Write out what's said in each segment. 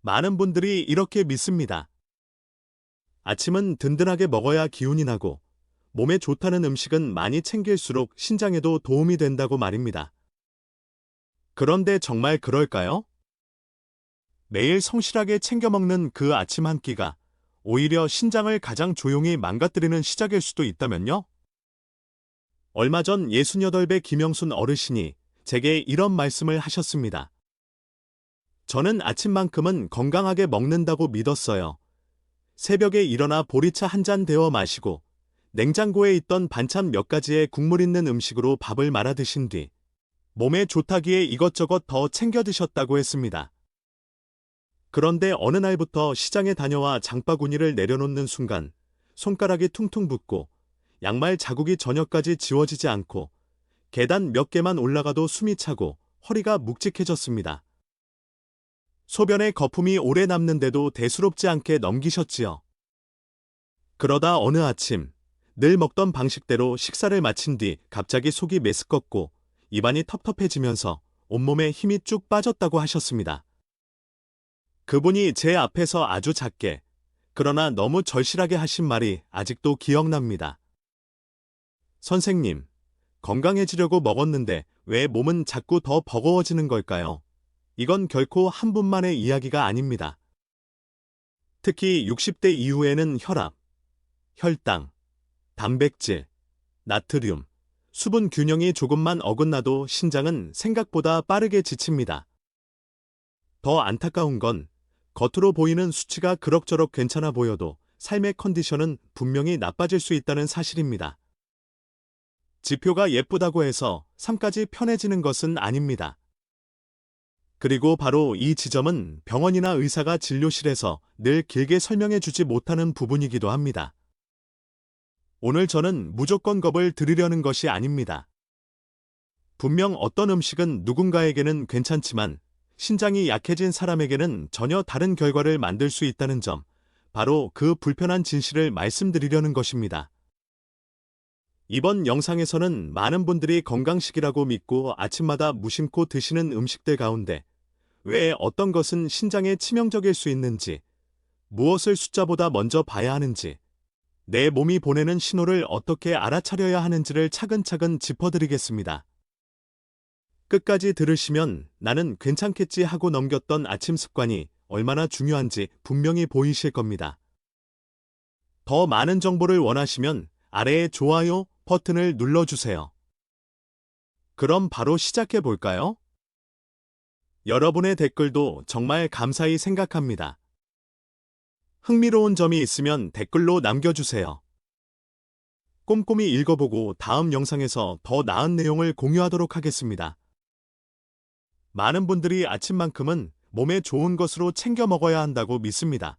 많은 분들이 이렇게 믿습니다. 아침은 든든하게 먹어야 기운이 나고 몸에 좋다는 음식은 많이 챙길수록 신장에도 도움이 된다고 말입니다. 그런데 정말 그럴까요? 매일 성실하게 챙겨 먹는 그 아침 한 끼가 오히려 신장을 가장 조용히 망가뜨리는 시작일 수도 있다면요? 얼마 전 68배 김영순 어르신이 제게 이런 말씀을 하셨습니다. 저는 아침만큼은 건강하게 먹는다고 믿었어요. 새벽에 일어나 보리차 한 잔 데워 마시고 냉장고에 있던 반찬 몇 가지에 국물 있는 음식으로 밥을 말아 드신 뒤 몸에 좋다기에 이것저것 더 챙겨 드셨다고 했습니다. 그런데 어느 날부터 시장에 다녀와 장바구니를 내려놓는 순간 손가락이 퉁퉁 붓고 양말 자국이 저녁까지 지워지지 않고 계단 몇 개만 올라가도 숨이 차고 허리가 묵직해졌습니다. 소변에 거품이 오래 남는데도 대수롭지 않게 넘기셨지요. 그러다 어느 아침 늘 먹던 방식대로 식사를 마친 뒤 갑자기 속이 메스껍고 입안이 텁텁해지면서 온몸에 힘이 쭉 빠졌다고 하셨습니다. 그분이 제 앞에서 아주 작게 그러나 너무 절실하게 하신 말이 아직도 기억납니다. 선생님, 건강해지려고 먹었는데 왜 몸은 자꾸 더 버거워지는 걸까요? 이건 결코 한 분만의 이야기가 아닙니다. 특히 60대 이후에는 혈압, 혈당, 단백질, 나트륨, 수분 균형이 조금만 어긋나도 신장은 생각보다 빠르게 지칩니다. 더 안타까운 건 겉으로 보이는 수치가 그럭저럭 괜찮아 보여도 삶의 컨디션은 분명히 나빠질 수 있다는 사실입니다. 지표가 예쁘다고 해서 삶까지 편해지는 것은 아닙니다. 그리고 바로 이 지점은 병원이나 의사가 진료실에서 늘 길게 설명해 주지 못하는 부분이기도 합니다. 오늘 저는 무조건 겁을 드리려는 것이 아닙니다. 분명 어떤 음식은 누군가에게는 괜찮지만 신장이 약해진 사람에게는 전혀 다른 결과를 만들 수 있다는 점, 바로 그 불편한 진실을 말씀드리려는 것입니다. 이번 영상에서는 많은 분들이 건강식이라고 믿고 아침마다 무심코 드시는 음식들 가운데 왜 어떤 것은 신장에 치명적일 수 있는지, 무엇을 숫자보다 먼저 봐야 하는지, 내 몸이 보내는 신호를 어떻게 알아차려야 하는지를 차근차근 짚어드리겠습니다. 끝까지 들으시면 나는 괜찮겠지 하고 넘겼던 아침 습관이 얼마나 중요한지 분명히 보이실 겁니다. 더 많은 정보를 원하시면 아래의 좋아요 버튼을 눌러주세요. 그럼 바로 시작해 볼까요? 여러분의 댓글도 정말 감사히 생각합니다. 흥미로운 점이 있으면 댓글로 남겨주세요. 꼼꼼히 읽어보고 다음 영상에서 더 나은 내용을 공유하도록 하겠습니다. 많은 분들이 아침만큼은 몸에 좋은 것으로 챙겨 먹어야 한다고 믿습니다.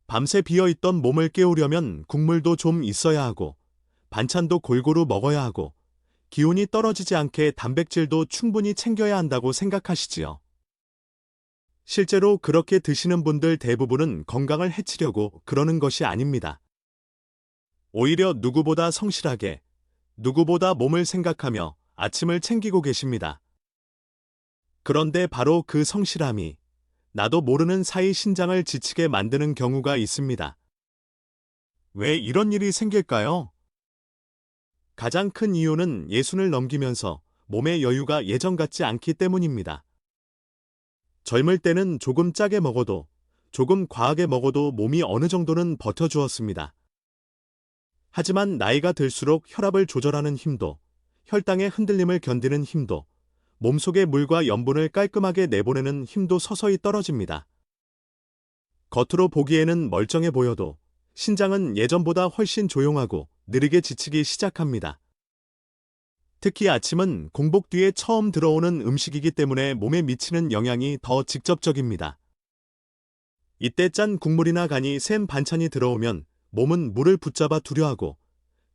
밤새 비어있던 몸을 깨우려면 국물도 좀 있어야 하고, 반찬도 골고루 먹어야 하고, 기운이 떨어지지 않게 단백질도 충분히 챙겨야 한다고 생각하시지요. 실제로 그렇게 드시는 분들 대부분은 건강을 해치려고 그러는 것이 아닙니다. 오히려 누구보다 성실하게, 누구보다 몸을 생각하며 아침을 챙기고 계십니다. 그런데 바로 그 성실함이 나도 모르는 사이 신장을 지치게 만드는 경우가 있습니다. 왜 이런 일이 생길까요? 가장 큰 이유는 예순을 넘기면서 몸의 여유가 예전 같지 않기 때문입니다. 젊을 때는 조금 짜게 먹어도, 조금 과하게 먹어도 몸이 어느 정도는 버텨주었습니다. 하지만 나이가 들수록 혈압을 조절하는 힘도, 혈당의 흔들림을 견디는 힘도, 몸속의 물과 염분을 깔끔하게 내보내는 힘도 서서히 떨어집니다. 겉으로 보기에는 멀쩡해 보여도 신장은 예전보다 훨씬 조용하고 느리게 지치기 시작합니다. 특히 아침은 공복 뒤에 처음 들어오는 음식이기 때문에 몸에 미치는 영향이 더 직접적입니다. 이때 짠 국물이나 간이 센 반찬이 들어오면 몸은 물을 붙잡아 두려하고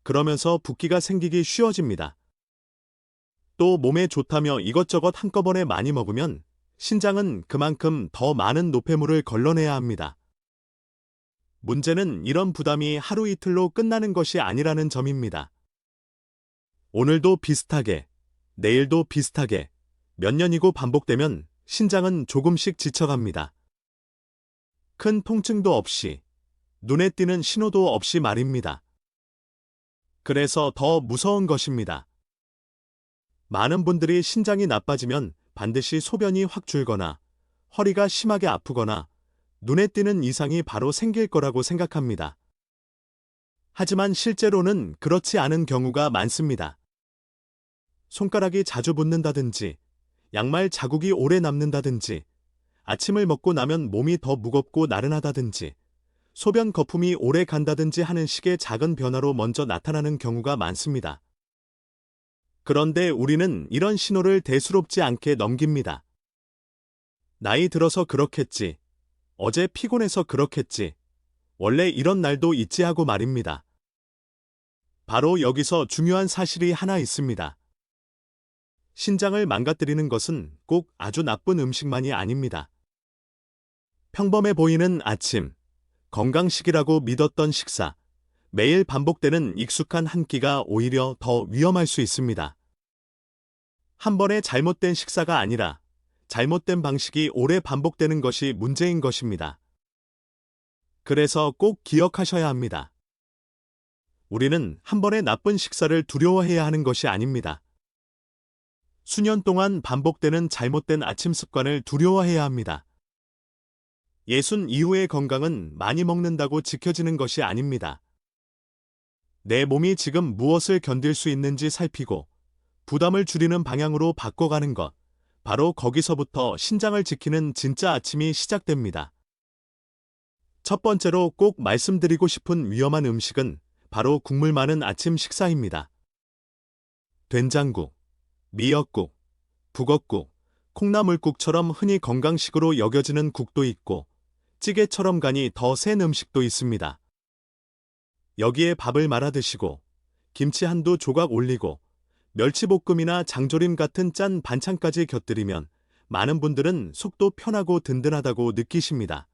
그러면서 붓기가 생기기 쉬워집니다. 또 몸에 좋다며 이것저것 한꺼번에 많이 먹으면 신장은 그만큼 더 많은 노폐물을 걸러내야 합니다. 문제는 이런 부담이 하루 이틀로 끝나는 것이 아니라는 점입니다. 오늘도 비슷하게, 내일도 비슷하게, 몇 년이고 반복되면 신장은 조금씩 지쳐갑니다. 큰 통증도 없이, 눈에 띄는 신호도 없이 말입니다. 그래서 더 무서운 것입니다. 많은 분들이 신장이 나빠지면 반드시 소변이 확 줄거나 허리가 심하게 아프거나 눈에 띄는 이상이 바로 생길 거라고 생각합니다. 하지만 실제로는 그렇지 않은 경우가 많습니다. 손가락이 자주 붓는다든지, 양말 자국이 오래 남는다든지, 아침을 먹고 나면 몸이 더 무겁고 나른하다든지, 소변 거품이 오래 간다든지 하는 식의 작은 변화로 먼저 나타나는 경우가 많습니다. 그런데 우리는 이런 신호를 대수롭지 않게 넘깁니다. 나이 들어서 그렇겠지. 어제 피곤해서 그렇겠지. 원래 이런 날도 있지 하고 말입니다. 바로 여기서 중요한 사실이 하나 있습니다. 신장을 망가뜨리는 것은 꼭 아주 나쁜 음식만이 아닙니다. 평범해 보이는 아침, 건강식이라고 믿었던 식사, 매일 반복되는 익숙한 한 끼가 오히려 더 위험할 수 있습니다. 한 번의 잘못된 식사가 아니라 잘못된 방식이 오래 반복되는 것이 문제인 것입니다. 그래서 꼭 기억하셔야 합니다. 우리는 한 번의 나쁜 식사를 두려워해야 하는 것이 아닙니다. 수년 동안 반복되는 잘못된 아침 습관을 두려워해야 합니다. 60 이후의 건강은 많이 먹는다고 지켜지는 것이 아닙니다. 내 몸이 지금 무엇을 견딜 수 있는지 살피고 부담을 줄이는 방향으로 바꿔가는 것, 바로 거기서부터 신장을 지키는 진짜 아침이 시작됩니다. 첫 번째로 꼭 말씀드리고 싶은 위험한 음식은 바로 국물 많은 아침 식사입니다. 된장국, 미역국, 북엇국, 콩나물국처럼 흔히 건강식으로 여겨지는 국도 있고 찌개처럼 간이 더 센 음식도 있습니다. 여기에 밥을 말아 드시고 김치 한두 조각 올리고 멸치볶음이나 장조림 같은 짠 반찬까지 곁들이면 많은 분들은 속도 편하고 든든하다고 느끼십니다.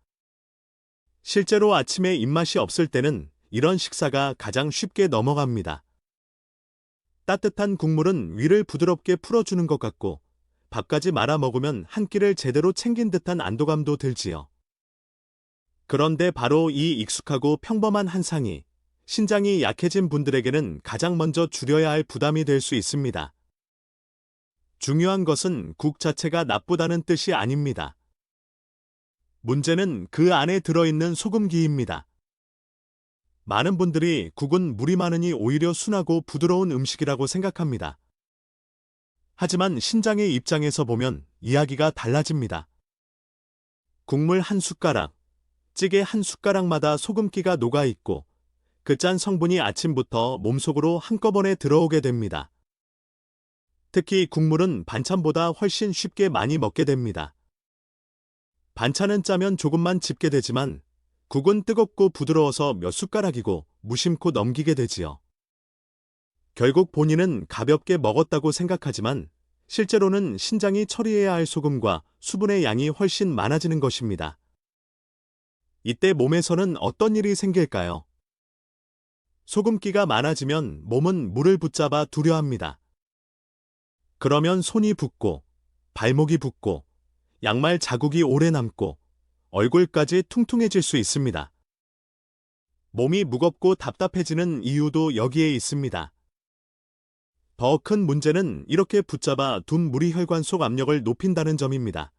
실제로 아침에 입맛이 없을 때는 이런 식사가 가장 쉽게 넘어갑니다. 따뜻한 국물은 위를 부드럽게 풀어주는 것 같고 밥까지 말아 먹으면 한 끼를 제대로 챙긴 듯한 안도감도 들지요. 그런데 바로 이 익숙하고 평범한 한 상이 신장이 약해진 분들에게는 가장 먼저 줄여야 할 부담이 될 수 있습니다. 중요한 것은 국 자체가 나쁘다는 뜻이 아닙니다. 문제는 그 안에 들어있는 소금기입니다. 많은 분들이 국은 물이 많으니 오히려 순하고 부드러운 음식이라고 생각합니다. 하지만 신장의 입장에서 보면 이야기가 달라집니다. 국물 한 숟가락, 찌개 한 숟가락마다 소금기가 녹아있고 그 짠 성분이 아침부터 몸속으로 한꺼번에 들어오게 됩니다. 특히 국물은 반찬보다 훨씬 쉽게 많이 먹게 됩니다. 반찬은 짜면 조금만 집게 되지만 국은 뜨겁고 부드러워서 몇 숟가락이고 무심코 넘기게 되지요. 결국 본인은 가볍게 먹었다고 생각하지만 실제로는 신장이 처리해야 할 소금과 수분의 양이 훨씬 많아지는 것입니다. 이때 몸에서는 어떤 일이 생길까요? 소금기가 많아지면 몸은 물을 붙잡아 두려워합니다. 그러면 손이 붓고, 발목이 붓고, 양말 자국이 오래 남고, 얼굴까지 퉁퉁해질 수 있습니다. 몸이 무겁고 답답해지는 이유도 여기에 있습니다. 더 큰 문제는 이렇게 붙잡아 둔 물이 혈관 속 압력을 높인다는 점입니다.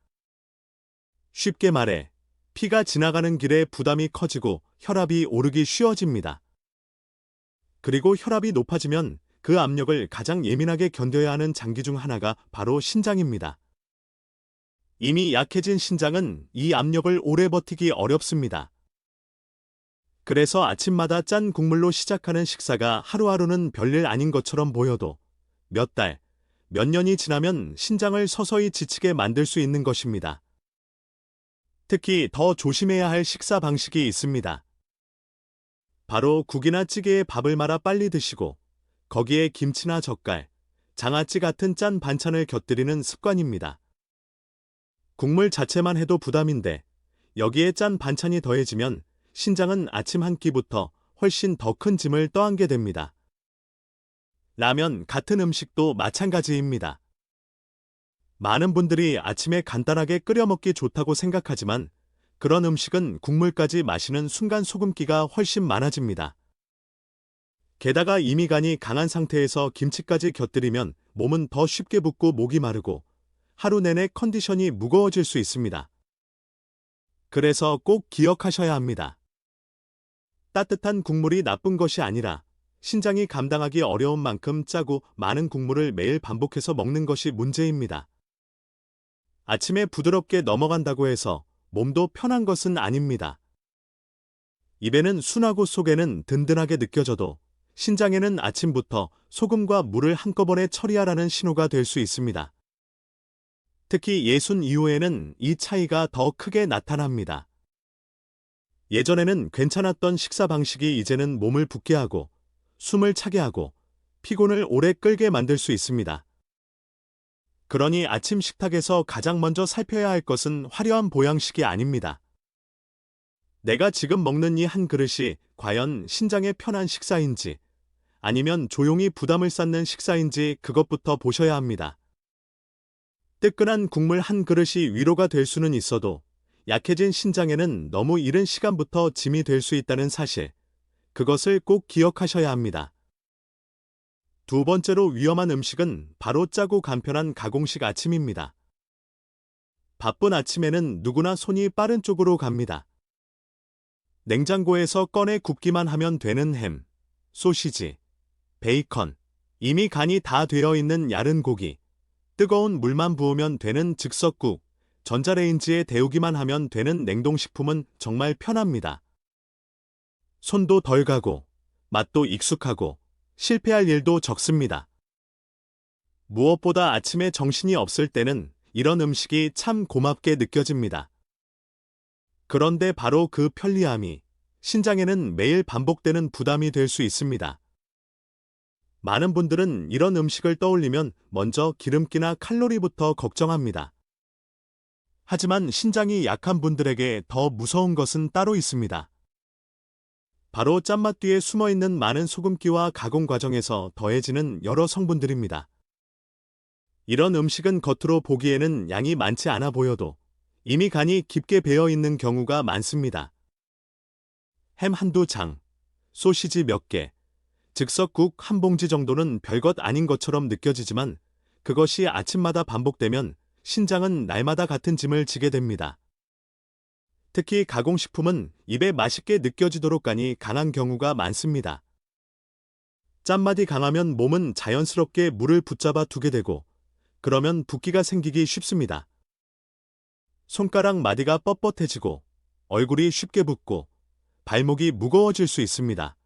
쉽게 말해, 피가 지나가는 길에 부담이 커지고 혈압이 오르기 쉬워집니다. 그리고 혈압이 높아지면 그 압력을 가장 예민하게 견뎌야 하는 장기 중 하나가 바로 신장입니다. 이미 약해진 신장은 이 압력을 오래 버티기 어렵습니다. 그래서 아침마다 짠 국물로 시작하는 식사가 하루하루는 별일 아닌 것처럼 보여도 몇 달, 몇 년이 지나면 신장을 서서히 지치게 만들 수 있는 것입니다. 특히 더 조심해야 할 식사 방식이 있습니다. 바로 국이나 찌개에 밥을 말아 빨리 드시고 거기에 김치나 젓갈, 장아찌 같은 짠 반찬을 곁들이는 습관입니다. 국물 자체만 해도 부담인데 여기에 짠 반찬이 더해지면 신장은 아침 한 끼부터 훨씬 더 큰 짐을 떠안게 됩니다. 라면 같은 음식도 마찬가지입니다. 많은 분들이 아침에 간단하게 끓여 먹기 좋다고 생각하지만 그런 음식은 국물까지 마시는 순간 소금기가 훨씬 많아집니다. 게다가 이미 간이 강한 상태에서 김치까지 곁들이면 몸은 더 쉽게 붓고 목이 마르고 하루 내내 컨디션이 무거워질 수 있습니다. 그래서 꼭 기억하셔야 합니다. 따뜻한 국물이 나쁜 것이 아니라 신장이 감당하기 어려운 만큼 짜고 많은 국물을 매일 반복해서 먹는 것이 문제입니다. 아침에 부드럽게 넘어간다고 해서 몸도 편한 것은 아닙니다. 입에는 순하고 속에는 든든하게 느껴져도 신장에는 아침부터 소금과 물을 한꺼번에 처리하라는 신호가 될 수 있습니다. 특히 예순 이후에는 이 차이가 더 크게 나타납니다. 예전에는 괜찮았던 식사 방식이 이제는 몸을 붓게 하고 숨을 차게 하고 피곤을 오래 끌게 만들 수 있습니다. 그러니 아침 식탁에서 가장 먼저 살펴야 할 것은 화려한 보양식이 아닙니다. 내가 지금 먹는 이 한 그릇이 과연 신장에 편한 식사인지 아니면 조용히 부담을 쌓는 식사인지 그것부터 보셔야 합니다. 뜨끈한 국물 한 그릇이 위로가 될 수는 있어도 약해진 신장에는 너무 이른 시간부터 짐이 될 수 있다는 사실, 그것을 꼭 기억하셔야 합니다. 두 번째로 위험한 음식은 바로 짜고 간편한 가공식 아침입니다. 바쁜 아침에는 누구나 손이 빠른 쪽으로 갑니다. 냉장고에서 꺼내 굽기만 하면 되는 햄, 소시지, 베이컨, 이미 간이 다 되어 있는 야른 고기, 뜨거운 물만 부으면 되는 즉석국, 전자레인지에 데우기만 하면 되는 냉동식품은 정말 편합니다. 손도 덜 가고, 맛도 익숙하고, 실패할 일도 적습니다. 무엇보다 아침에 정신이 없을 때는 이런 음식이 참 고맙게 느껴집니다. 그런데 바로 그 편리함이 신장에는 매일 반복되는 부담이 될 수 있습니다. 많은 분들은 이런 음식을 떠올리면 먼저 기름기나 칼로리부터 걱정합니다. 하지만 신장이 약한 분들에게 더 무서운 것은 따로 있습니다. 바로 짠맛 뒤에 숨어있는 많은 소금기와 가공 과정에서 더해지는 여러 성분들입니다. 이런 음식은 겉으로 보기에는 양이 많지 않아 보여도 이미 간이 깊게 배어 있는 경우가 많습니다. 햄 한두 장, 소시지 몇 개, 즉석국 한 봉지 정도는 별것 아닌 것처럼 느껴지지만 그것이 아침마다 반복되면 신장은 날마다 같은 짐을 지게 됩니다. 특히 가공식품은 입에 맛있게 느껴지도록 간이 강한 경우가 많습니다. 짠맛이 강하면 몸은 자연스럽게 물을 붙잡아 두게 되고 그러면 붓기가 생기기 쉽습니다. 손가락 마디가 뻣뻣해지고 얼굴이 쉽게 붓고 발목이 무거워질 수 있습니다.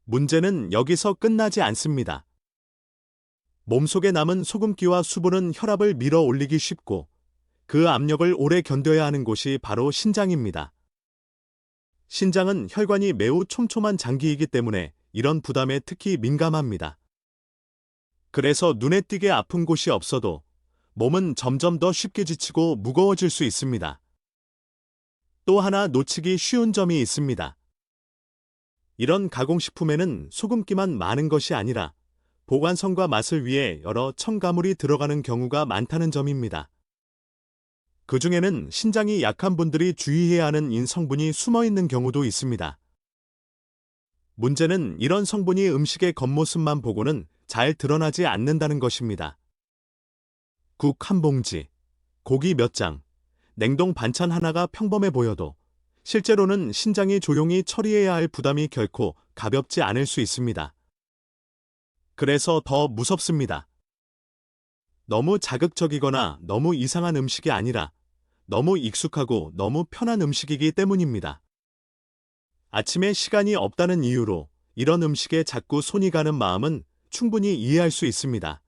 문제는 여기서 끝나지 않습니다. 몸속에 남은 소금기와 수분은 혈압을 밀어 올리기 쉽고 그 압력을 오래 견뎌야 하는 곳이 바로 신장입니다. 신장은 혈관이 매우 촘촘한 장기이기 때문에 이런 부담에 특히 민감합니다. 그래서 눈에 띄게 아픈 곳이 없어도 몸은 점점 더 쉽게 지치고 무거워질 수 있습니다. 또 하나 놓치기 쉬운 점이 있습니다. 이런 가공식품에는 소금기만 많은 것이 아니라 보관성과 맛을 위해 여러 첨가물이 들어가는 경우가 많다는 점입니다. 그 중에는 신장이 약한 분들이 주의해야 하는 인성분이 숨어 있는 경우도 있습니다. 문제는 이런 성분이 음식의 겉모습만 보고는 잘 드러나지 않는다는 것입니다. 국 한 봉지, 고기 몇 장, 냉동 반찬 하나가 평범해 보여도 실제로는 신장이 조용히 처리해야 할 부담이 결코 가볍지 않을 수 있습니다. 그래서 더 무섭습니다. 너무 자극적이거나 너무 이상한 음식이 아니라 너무 익숙하고 너무 편한 음식이기 때문입니다. 아침에 시간이 없다는 이유로 이런 음식에 자꾸 손이 가는 마음은 충분히 이해할 수 있습니다.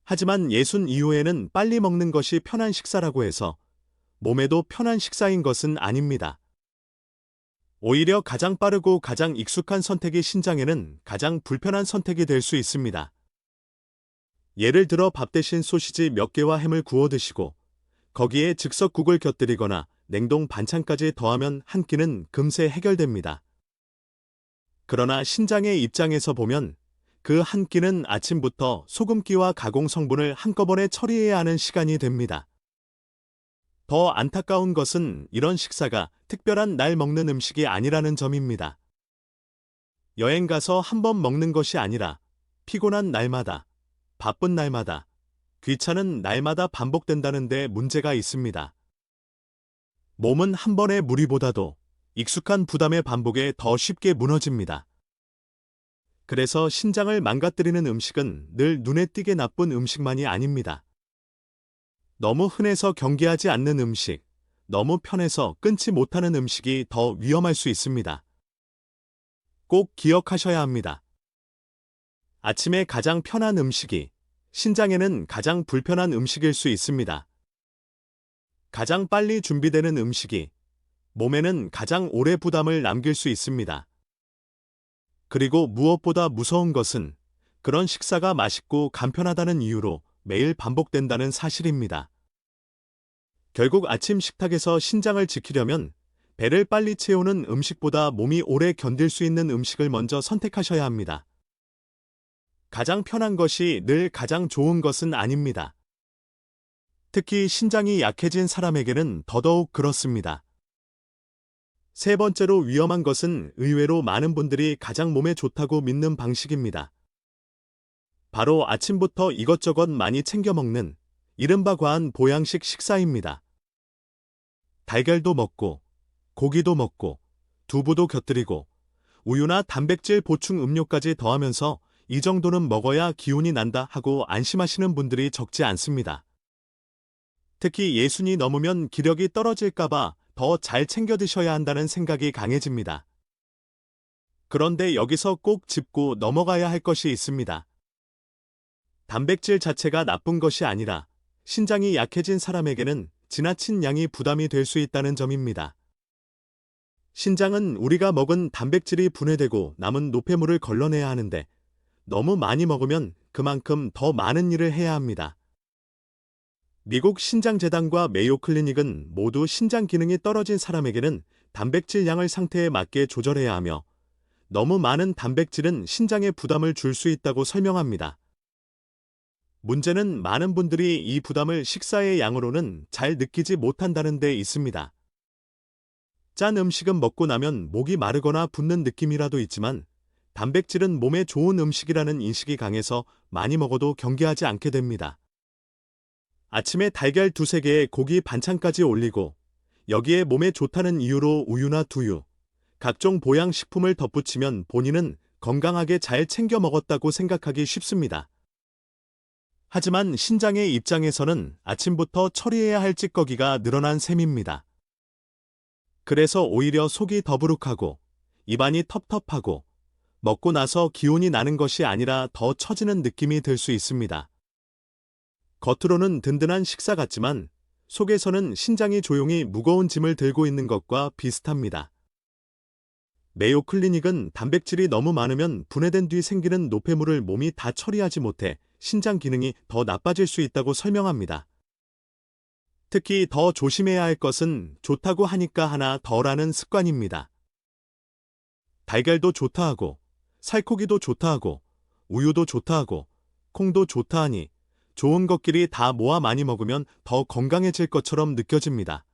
하지만 예순 이후에는 빨리 먹는 것이 편한 식사라고 해서 몸에도 편한 식사인 것은 아닙니다. 오히려 가장 빠르고 가장 익숙한 선택이 신장에는 가장 불편한 선택이 될 수 있습니다. 예를 들어 밥 대신 소시지 몇 개와 햄을 구워 드시고 거기에 즉석국을 곁들이거나 냉동 반찬까지 더하면 한 끼는 금세 해결됩니다. 그러나 신장의 입장에서 보면 그 한 끼는 아침부터 소금기와 가공 성분을 한꺼번에 처리해야 하는 시간이 됩니다. 더 안타까운 것은 이런 식사가 특별한 날 먹는 음식이 아니라는 점입니다. 여행 가서 한 번 먹는 것이 아니라 피곤한 날마다, 바쁜 날마다, 귀찮은 날마다 반복된다는 데 문제가 있습니다. 몸은 한 번의 무리보다도 익숙한 부담의 반복에 더 쉽게 무너집니다. 그래서 신장을 망가뜨리는 음식은 늘 눈에 띄게 나쁜 음식만이 아닙니다. 너무 흔해서 경계하지 않는 음식, 너무 편해서 끊지 못하는 음식이 더 위험할 수 있습니다. 꼭 기억하셔야 합니다. 아침에 가장 편한 음식이 신장에는 가장 불편한 음식일 수 있습니다. 가장 빨리 준비되는 음식이 몸에는 가장 오래 부담을 남길 수 있습니다. 그리고 무엇보다 무서운 것은 그런 식사가 맛있고 간편하다는 이유로 매일 반복된다는 사실입니다. 결국 아침 식탁에서 신장을 지키려면 배를 빨리 채우는 음식보다 몸이 오래 견딜 수 있는 음식을 먼저 선택하셔야 합니다. 가장 편한 것이 늘 가장 좋은 것은 아닙니다. 특히 신장이 약해진 사람에게는 더더욱 그렇습니다. 세 번째로 위험한 것은 의외로 많은 분들이 가장 몸에 좋다고 믿는 방식입니다. 바로 아침부터 이것저것 많이 챙겨 먹는 이른바 과한 보양식 식사입니다. 달걀도 먹고, 고기도 먹고, 두부도 곁들이고, 우유나 단백질 보충 음료까지 더하면서 이 정도는 먹어야 기운이 난다 하고 안심하시는 분들이 적지 않습니다. 특히 예순이 넘으면 기력이 떨어질까봐 더 잘 챙겨 드셔야 한다는 생각이 강해집니다. 그런데 여기서 꼭 짚고 넘어가야 할 것이 있습니다. 단백질 자체가 나쁜 것이 아니라 신장이 약해진 사람에게는 지나친 양이 부담이 될 수 있다는 점입니다. 신장은 우리가 먹은 단백질이 분해되고 남은 노폐물을 걸러내야 하는데 너무 많이 먹으면 그만큼 더 많은 일을 해야 합니다. 미국 신장재단과 메이오 클리닉은 모두 신장 기능이 떨어진 사람에게는 단백질 양을 상태에 맞게 조절해야 하며 너무 많은 단백질은 신장에 부담을 줄 수 있다고 설명합니다. 문제는 많은 분들이 이 부담을 식사의 양으로는 잘 느끼지 못한다는 데 있습니다. 짠 음식은 먹고 나면 목이 마르거나 붓는 느낌이라도 있지만 단백질은 몸에 좋은 음식이라는 인식이 강해서 많이 먹어도 경계하지 않게 됩니다. 아침에 달걀 2~3개에 고기 반찬까지 올리고 여기에 몸에 좋다는 이유로 우유나 두유, 각종 보양식품을 덧붙이면 본인은 건강하게 잘 챙겨 먹었다고 생각하기 쉽습니다. 하지만 신장의 입장에서는 아침부터 처리해야 할 찌꺼기가 늘어난 셈입니다. 그래서 오히려 속이 더부룩하고 입안이 텁텁하고 먹고 나서 기운이 나는 것이 아니라 더 처지는 느낌이 들 수 있습니다. 겉으로는 든든한 식사 같지만 속에서는 신장이 조용히 무거운 짐을 들고 있는 것과 비슷합니다. 메이오 클리닉은 단백질이 너무 많으면 분해된 뒤 생기는 노폐물을 몸이 다 처리하지 못해 신장 기능이 더 나빠질 수 있다고 설명합니다. 특히 더 조심해야 할 것은 좋다고 하니까 하나 더라는 습관입니다. 달걀도 좋다 하고, 살코기도 좋다 하고, 우유도 좋다 하고, 콩도 좋다 하니 좋은 것끼리 다 모아 많이 먹으면 더 건강해질 것처럼 느껴집니다.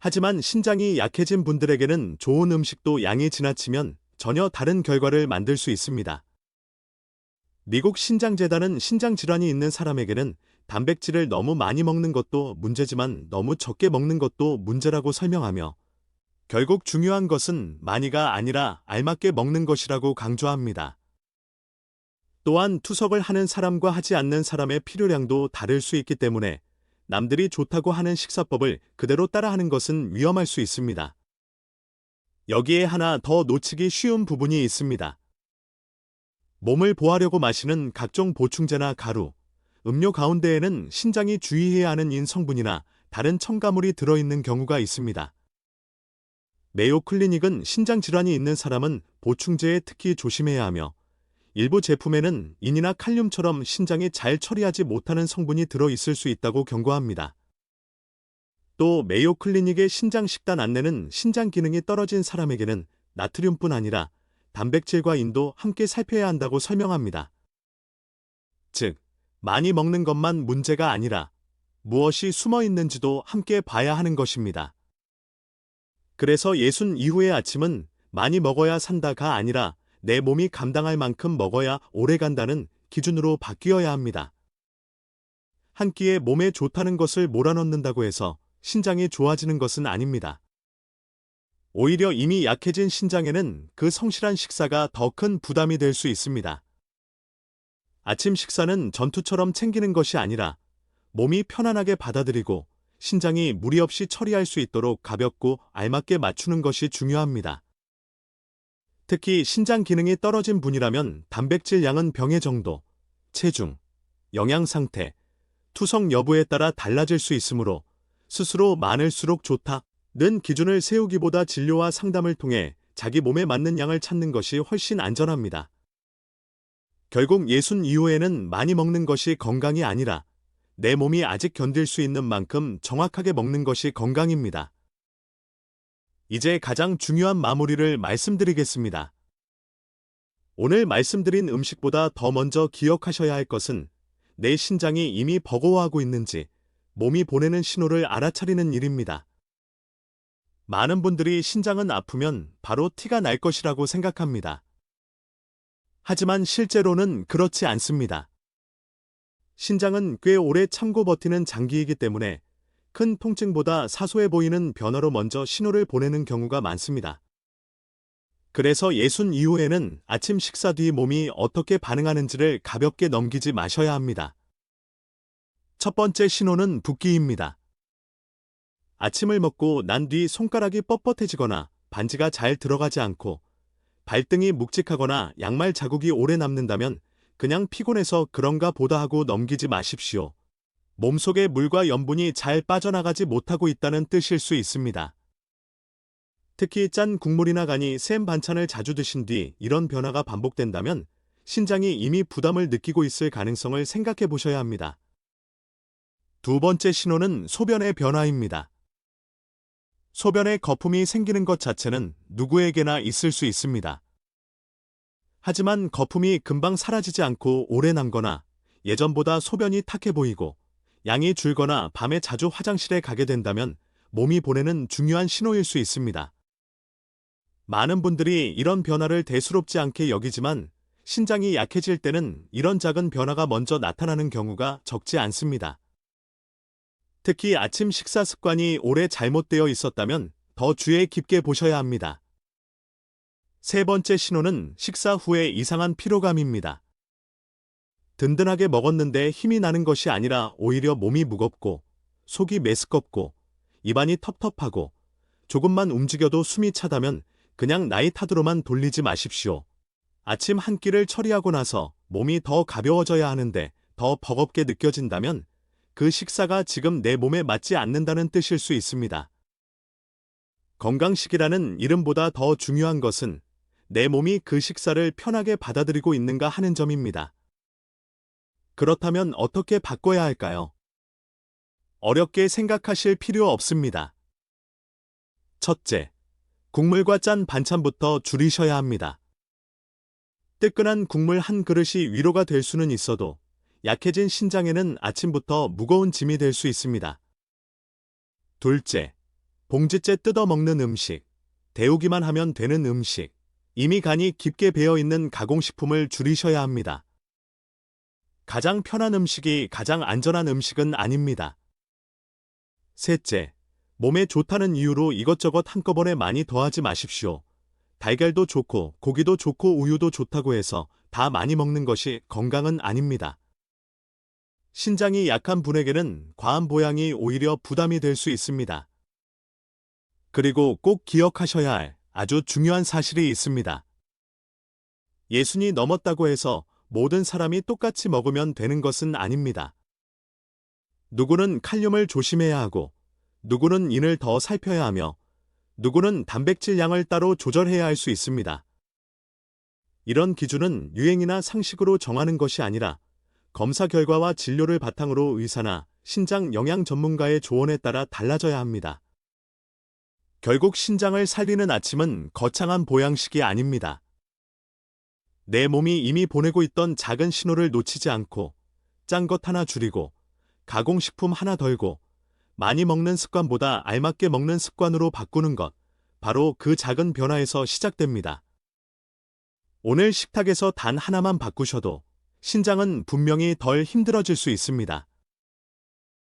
하지만 신장이 약해진 분들에게는 좋은 음식도 양이 지나치면 전혀 다른 결과를 만들 수 있습니다. 미국 신장재단은 신장질환이 있는 사람에게는 단백질을 너무 많이 먹는 것도 문제지만 너무 적게 먹는 것도 문제라고 설명하며 결국 중요한 것은 많이가 아니라 알맞게 먹는 것이라고 강조합니다. 또한 투석을 하는 사람과 하지 않는 사람의 필요량도 다를 수 있기 때문에 남들이 좋다고 하는 식사법을 그대로 따라하는 것은 위험할 수 있습니다. 여기에 하나 더 놓치기 쉬운 부분이 있습니다. 몸을 보호하려고 마시는 각종 보충제나 가루, 음료 가운데에는 신장이 주의해야 하는 인성분이나 다른 첨가물이 들어있는 경우가 있습니다. 메이오 클리닉은 신장 질환이 있는 사람은 보충제에 특히 조심해야 하며 일부 제품에는 인이나 칼륨처럼 신장이 잘 처리하지 못하는 성분이 들어있을 수 있다고 경고합니다. 또 메이오 클리닉의 신장 식단 안내는 신장 기능이 떨어진 사람에게는 나트륨뿐 아니라 단백질과 인도 함께 살펴야 한다고 설명합니다. 즉, 많이 먹는 것만 문제가 아니라 무엇이 숨어 있는지도 함께 봐야 하는 것입니다. 그래서 예순 이후의 아침은 많이 먹어야 산다가 아니라 내 몸이 감당할 만큼 먹어야 오래 간다는 기준으로 바뀌어야 합니다. 한 끼에 몸에 좋다는 것을 몰아넣는다고 해서 신장이 좋아지는 것은 아닙니다. 오히려 이미 약해진 신장에는 그 성실한 식사가 더 큰 부담이 될 수 있습니다. 아침 식사는 전투처럼 챙기는 것이 아니라 몸이 편안하게 받아들이고 신장이 무리 없이 처리할 수 있도록 가볍고 알맞게 맞추는 것이 중요합니다. 특히 신장 기능이 떨어진 분이라면 단백질 양은 병의 정도, 체중, 영양 상태, 투석 여부에 따라 달라질 수 있으므로 스스로 많을수록 좋다는 기준을 세우기보다 진료와 상담을 통해 자기 몸에 맞는 양을 찾는 것이 훨씬 안전합니다. 결국 예순 이후에는 많이 먹는 것이 건강이 아니라 내 몸이 아직 견딜 수 있는 만큼 정확하게 먹는 것이 건강입니다. 이제 가장 중요한 마무리를 말씀드리겠습니다. 오늘 말씀드린 음식보다 더 먼저 기억하셔야 할 것은 내 신장이 이미 버거워하고 있는지 몸이 보내는 신호를 알아차리는 일입니다. 많은 분들이 신장은 아프면 바로 티가 날 것이라고 생각합니다. 하지만 실제로는 그렇지 않습니다. 신장은 꽤 오래 참고 버티는 장기이기 때문에 큰 통증보다 사소해 보이는 변화로 먼저 신호를 보내는 경우가 많습니다. 그래서 예순 이후에는 아침 식사 뒤 몸이 어떻게 반응하는지를 가볍게 넘기지 마셔야 합니다. 첫 번째 신호는 붓기입니다. 아침을 먹고 난 뒤 손가락이 뻣뻣해지거나 반지가 잘 들어가지 않고 발등이 묵직하거나 양말 자국이 오래 남는다면 그냥 피곤해서 그런가 보다 하고 넘기지 마십시오. 몸속에 물과 염분이 잘 빠져나가지 못하고 있다는 뜻일 수 있습니다. 특히 짠 국물이나 간이 센 반찬을 자주 드신 뒤 이런 변화가 반복된다면 신장이 이미 부담을 느끼고 있을 가능성을 생각해 보셔야 합니다. 두 번째 신호는 소변의 변화입니다. 소변에 거품이 생기는 것 자체는 누구에게나 있을 수 있습니다. 하지만 거품이 금방 사라지지 않고 오래 남거나 예전보다 소변이 탁해 보이고 양이 줄거나 밤에 자주 화장실에 가게 된다면 몸이 보내는 중요한 신호일 수 있습니다. 많은 분들이 이런 변화를 대수롭지 않게 여기지만 신장이 약해질 때는 이런 작은 변화가 먼저 나타나는 경우가 적지 않습니다. 특히 아침 식사 습관이 오래 잘못되어 있었다면 더 주의 깊게 보셔야 합니다. 세 번째 신호는 식사 후에 이상한 피로감입니다. 든든하게 먹었는데 힘이 나는 것이 아니라 오히려 몸이 무겁고 속이 메스껍고 입안이 텁텁하고 조금만 움직여도 숨이 차다면 그냥 나이 탓으로만 돌리지 마십시오. 아침 한 끼를 처리하고 나서 몸이 더 가벼워져야 하는데 더 버겁게 느껴진다면 그 식사가 지금 내 몸에 맞지 않는다는 뜻일 수 있습니다. 건강식이라는 이름보다 더 중요한 것은 내 몸이 그 식사를 편하게 받아들이고 있는가 하는 점입니다. 그렇다면 어떻게 바꿔야 할까요? 어렵게 생각하실 필요 없습니다. 첫째, 국물과 짠 반찬부터 줄이셔야 합니다. 뜨끈한 국물 한 그릇이 위로가 될 수는 있어도 약해진 신장에는 아침부터 무거운 짐이 될 수 있습니다. 둘째, 봉지째 뜯어 먹는 음식, 데우기만 하면 되는 음식, 이미 간이 깊게 배어있는 가공식품을 줄이셔야 합니다. 가장 편한 음식이 가장 안전한 음식은 아닙니다. 셋째, 몸에 좋다는 이유로 이것저것 한꺼번에 많이 더하지 마십시오. 달걀도 좋고 고기도 좋고 우유도 좋다고 해서 다 많이 먹는 것이 건강은 아닙니다. 신장이 약한 분에게는 과한 보양이 오히려 부담이 될 수 있습니다. 그리고 꼭 기억하셔야 할 아주 중요한 사실이 있습니다. 예순이 넘었다고 해서 모든 사람이 똑같이 먹으면 되는 것은 아닙니다. 누구는 칼륨을 조심해야 하고, 누구는 인을 더 살펴야 하며, 누구는 단백질 양을 따로 조절해야 할 수 있습니다. 이런 기준은 유행이나 상식으로 정하는 것이 아니라 검사 결과와 진료를 바탕으로 의사나 신장 영양 전문가의 조언에 따라 달라져야 합니다. 결국 신장을 살리는 아침은 거창한 보양식이 아닙니다. 내 몸이 이미 보내고 있던 작은 신호를 놓치지 않고 짠 것 하나 줄이고 가공식품 하나 덜고 많이 먹는 습관보다 알맞게 먹는 습관으로 바꾸는 것, 바로 그 작은 변화에서 시작됩니다. 오늘 식탁에서 단 하나만 바꾸셔도 신장은 분명히 덜 힘들어질 수 있습니다.